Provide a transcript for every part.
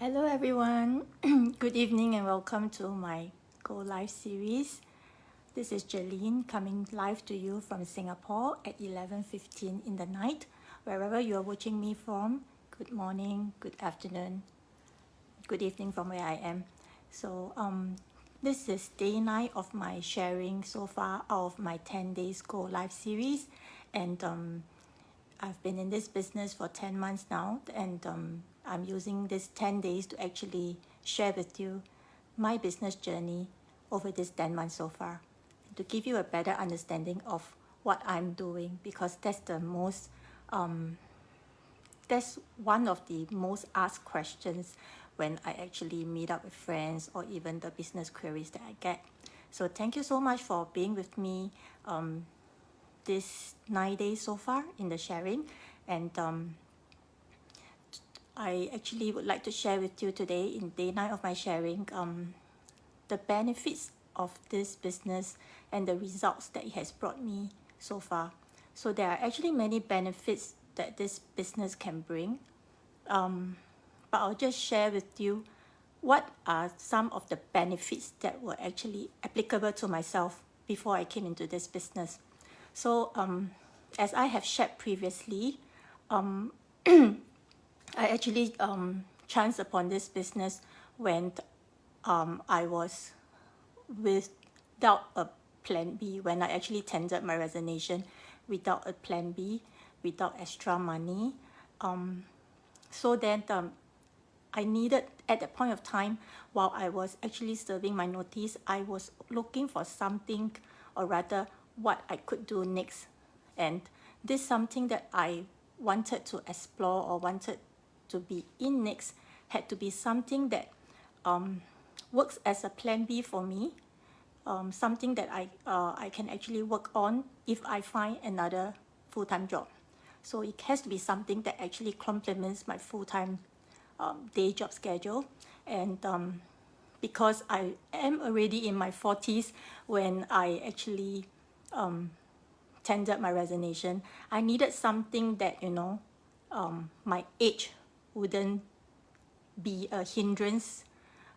Hello everyone, good evening and welcome to my Go Live series. This is Jeline coming live to you from Singapore at 11:15 in the night. Wherever you are watching me from, good morning, good afternoon, good evening from where I am. So this is day 9 of my sharing so far of my 10 Days Go Live series, and I've been in this business for 10 months now, and I'm using this 10 days to actually share with you my business journey over this 10 months so far, to give you a better understanding of what I'm doing, because that's one of the most asked questions when I actually meet up with friends or even the business queries that I get. So thank you so much for being with me this 9 days so far in the sharing, and I actually would like to share with you today in day 9 of my sharing the benefits of this business and the results that it has brought me so far. So there are actually many benefits that this business can bring, but I'll just share with you what are some of the benefits that were actually applicable to myself before I came into this business. So as I have shared previously, I actually chanced upon this business when I was without a plan B, when I actually tendered my resignation without a plan B, without extra money. So then I needed, at that point of time, while I was actually serving my notice, I was looking for something, or rather what I could do next. And this something that I wanted to explore or wanted to be in next had to be something that works as a plan B for me, something that I can actually work on if I find another full-time job. So it has to be something that actually complements my full-time day job schedule. And because I am already in my 40s when I actually tendered my resignation, I needed something that, my age wouldn't be a hindrance.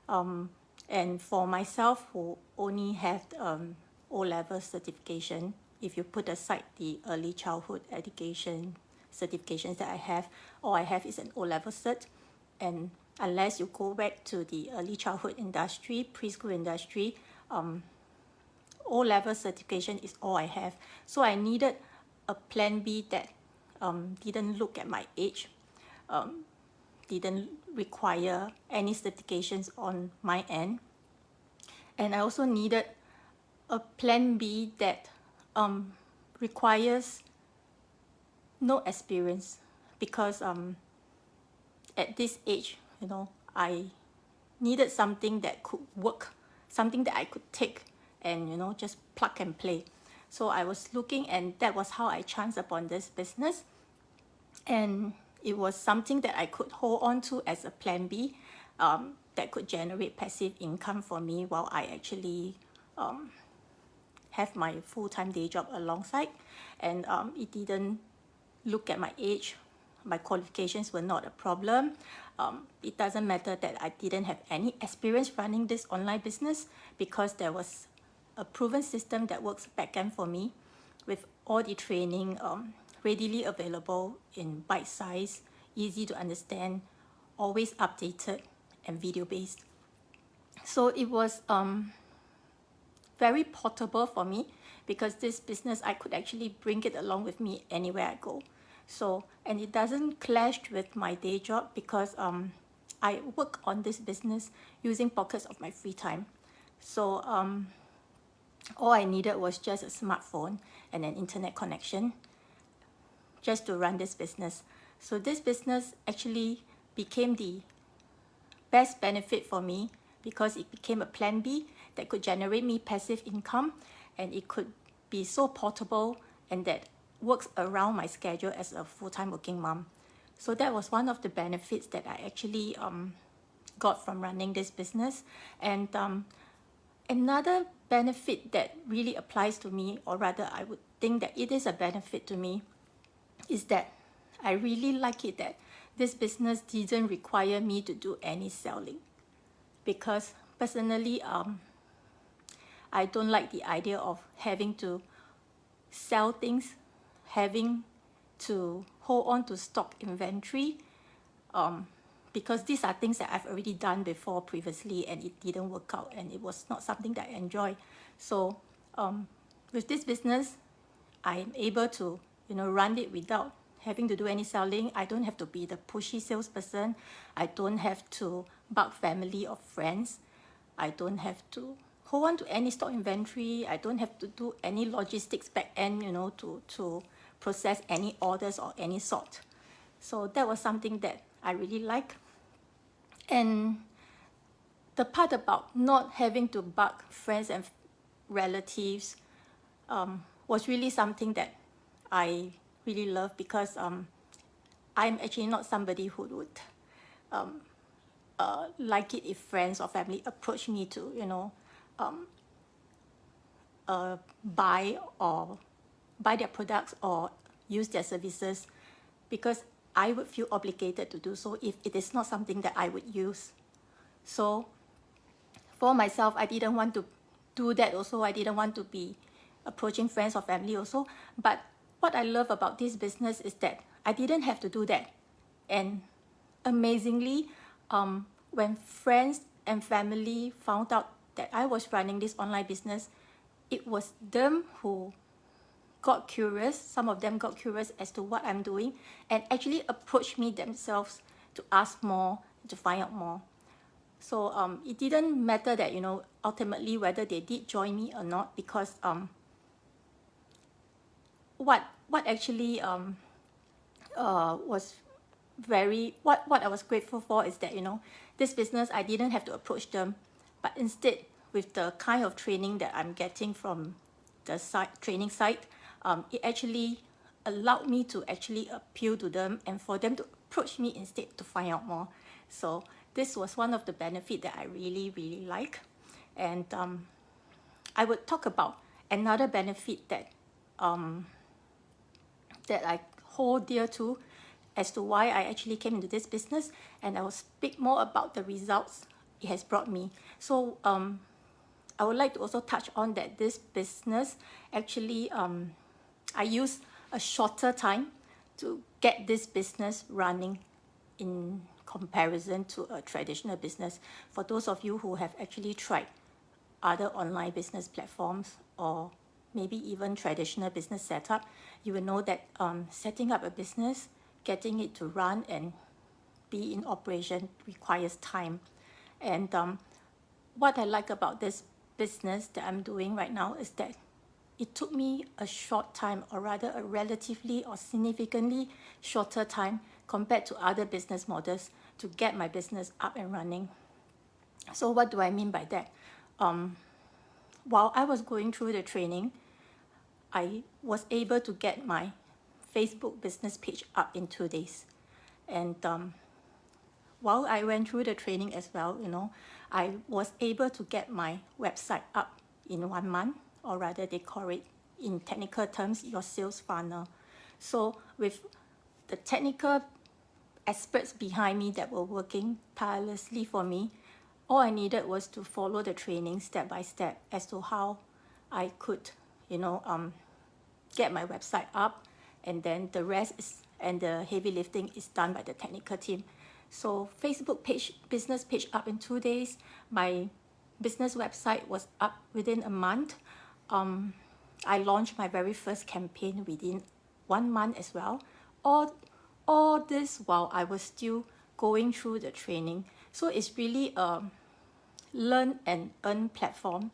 And for myself, who only have O-level certification, if you put aside the early childhood education certifications that I have, all I have is an O-level cert. And unless you go back to the early childhood industry, preschool industry, O-level certification is all I have. So I needed a plan B that didn't look at my age, didn't require any certifications on my end. And I also needed a plan B that requires no experience, because at this age, I needed something that could work, something that I could take and, just plug and play. So I was looking, and that was how I chanced upon this business. And it was something that I could hold on to as a plan B, that could generate passive income for me while I actually have my full-time day job alongside. And it didn't look at my age. My qualifications were not a problem. It doesn't matter that I didn't have any experience running this online business, because there was a proven system that works back-end for me, with all the training readily available in bite size, easy to understand, always updated, and video-based. So it was very portable for me, because this business, I could actually bring it along with me anywhere I go. So, and it doesn't clash with my day job, because I work on this business using pockets of my free time. So all I needed was just a smartphone and an internet connection just to run this business. So this business actually became the best benefit for me, because it became a plan B that could generate me passive income, and it could be so portable, and that works around my schedule as a full-time working mom. So that was one of the benefits that I actually got from running this business. And another benefit that really applies to me, or rather I would think that it is a benefit to me, is that I really like it that this business didn't require me to do any selling, because personally, I don't like the idea of having to sell things, having to hold on to stock inventory, because these are things that I've already done before previously and it didn't work out and it was not something that I enjoy. So with this business, I'm able to, run it without having to do any selling. I don't have to be the pushy salesperson. I don't have to bug family or friends. I don't have to hold on to any stock inventory. I don't have to do any logistics back end, to process any orders or any sort. So that was something that I really like. And the part about not having to bug friends and relatives was really something that I really love, because I'm actually not somebody who would like it if friends or family approach me to, buy their products or use their services, because I would feel obligated to do so if it is not something that I would use. So for myself, I didn't want to do that also. I didn't want to be approaching friends or family also. But what I love about this business is that I didn't have to do that. And amazingly, when friends and family found out that I was running this online business, it was them who got curious. Some of them got curious as to what I'm doing and actually approached me themselves to ask more, to find out more. So it didn't matter that, ultimately whether they did join me or not, because what actually was what I was grateful for is that, this business, I didn't have to approach them, but instead, with the kind of training that I'm getting from the training site, it actually allowed me to actually appeal to them and for them to approach me instead to find out more. So this was one of the benefits that I really, really like. And I would talk about another benefit that that I hold dear to as to why I actually came into this business, and I will speak more about the results it has brought me. So I would like to also touch on that this business actually, I use a shorter time to get this business running in comparison to a traditional business. For those of you who have actually tried other online business platforms or maybe even traditional business setup, you will know that setting up a business, getting it to run and be in operation requires time. And what I like about this business that I'm doing right now is that it took me a short time, or rather a relatively or significantly shorter time compared to other business models to get my business up and running. So what do I mean by that? While I was going through the training, I was able to get my Facebook business page up in 2 days. And while I went through the training as well, I was able to get my website up in 1 month, or rather they call it in technical terms, your sales funnel. So with the technical experts behind me that were working tirelessly for me, all I needed was to follow the training step by step as to how I could, get my website up, and then the rest is, and the heavy lifting is done by the technical team. So Facebook business page up in 2 days. My business website was up within a month. I launched my very first campaign within 1 month as well. All this while I was still going through the training. So it's really a learn and earn platform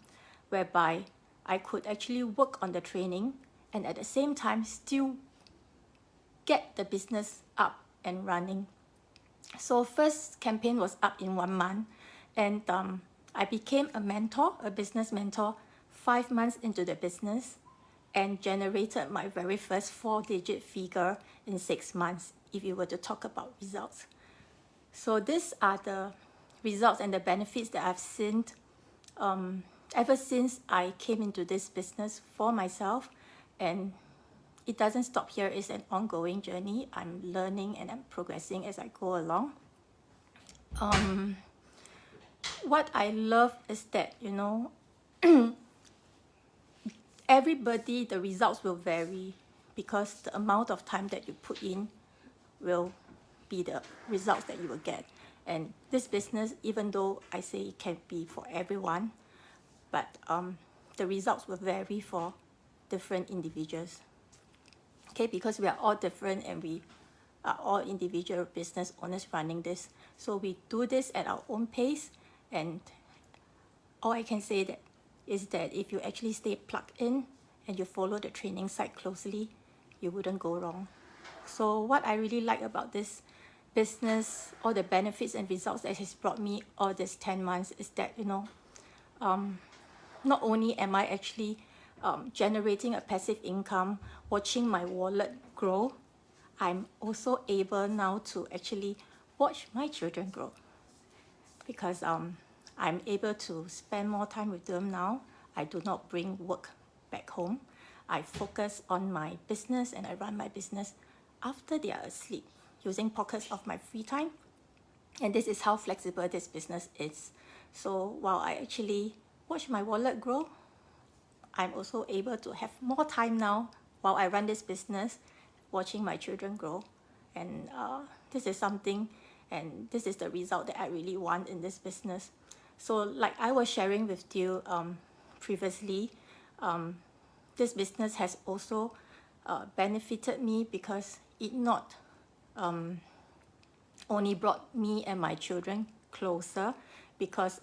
whereby I could actually work on the training and at the same time still get the business up and running. So first campaign was up in 1 month, and I became a mentor, a business mentor, 5 months into the business, and generated my very first 4-digit figure in 6 months, if you were to talk about results. So these are the results and the benefits that I've seen ever since I came into this business for myself, and it doesn't stop here. It's an ongoing journey. I'm learning and I'm progressing as I go along. What I love is that, you know, everybody, the results will vary because the amount of time that you put in will be the results that you will get. And this business, even though I say it can be for everyone, but the results will vary for different individuals. Okay, because we are all different and we are all individual business owners running this. So we do this at our own pace, and all I can say that is that if you actually stay plugged in and you follow the training site closely, you wouldn't go wrong. So what I really like about this business, all the benefits and results that has brought me all these 10 months is that, you know, not only am I actually generating a passive income, watching my wallet grow, I'm also able now to actually watch my children grow, because I'm able to spend more time with them now. I do not bring work back home. I focus on my business and I run my business after they are asleep, using pockets of my free time. And this is how flexible this business is. So while I actually watch my wallet grow, I'm also able to have more time now while I run this business, watching my children grow. And this is something, and this is the result that I really want in this business. So like I was sharing with you previously, this business has also benefited me because it not only brought me and my children closer, because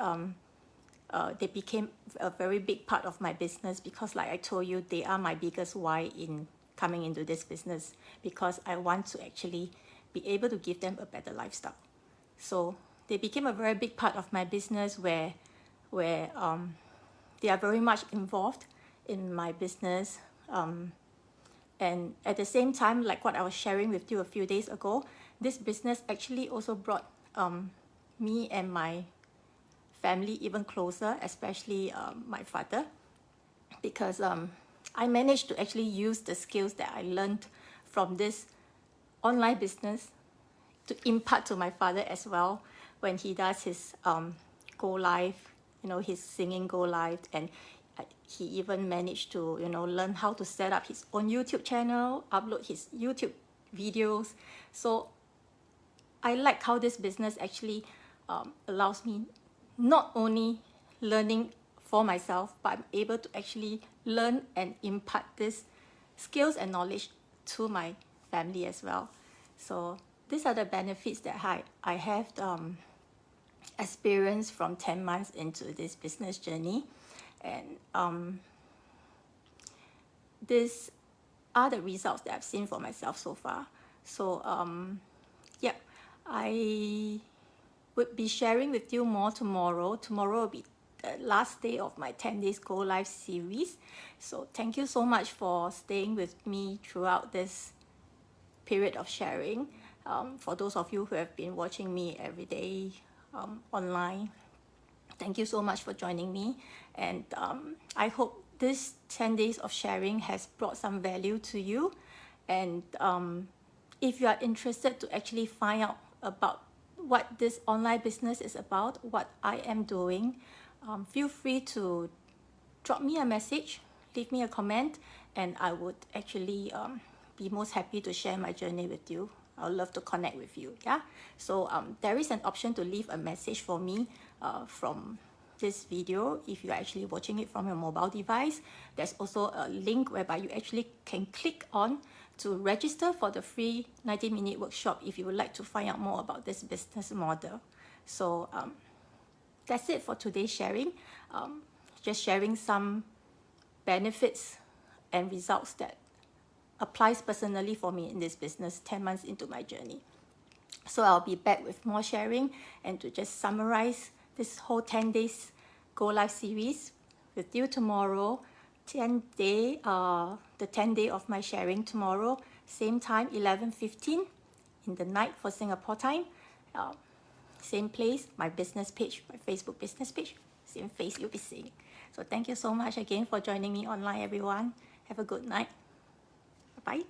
they became a very big part of my business, because like I told you, they are my biggest why in coming into this business, because I want to actually be able to give them a better lifestyle. So they became a very big part of my business where they are very much involved in my business. And at the same time, like what I was sharing with you a few days ago, this business actually also brought me and my family even closer, especially my father, because I managed to actually use the skills that I learned from this online business to impart to my father as well when he does his GoLive, you know, his singing GoLive, and he even managed to, you know, learn how to set up his own YouTube channel, upload his YouTube videos. So I like how this business actually allows me not only learning for myself, but I'm able to actually learn and impart these skills and knowledge to my family as well. So these are the benefits that I have experienced from 10 months into this business journey. And these are the results that I've seen for myself so far. So yeah, I would be sharing with you more tomorrow. Tomorrow will be the last day of my 10 Days GoLive series. So thank you so much for staying with me throughout this period of sharing. For those of you who have been watching me every day online, thank you so much for joining me. And I hope this 10 days of sharing has brought some value to you. And if you are interested to actually find out about what this online business is about, what I am doing, feel free to drop me a message, leave me a comment, and I would actually be most happy to share my journey with you. I'd love to connect with you. Yeah. So there is an option to leave a message for me from this video. If you're actually watching it from your mobile device, there's also a link whereby you actually can click on to register for the free 90-minute workshop if you would like to find out more about this business model. So that's it for today's sharing. Just sharing some benefits and results that applies personally for me in this business 10 months into my journey. So I'll be back with more sharing, and to just summarize this whole 10 days GoLive series with you tomorrow. The 10th day of my sharing tomorrow, same time, 11:15 in the night for Singapore time. Same place, my business page, my Facebook business page, same face you'll be seeing. So thank you so much again for joining me online, everyone. Have a good night.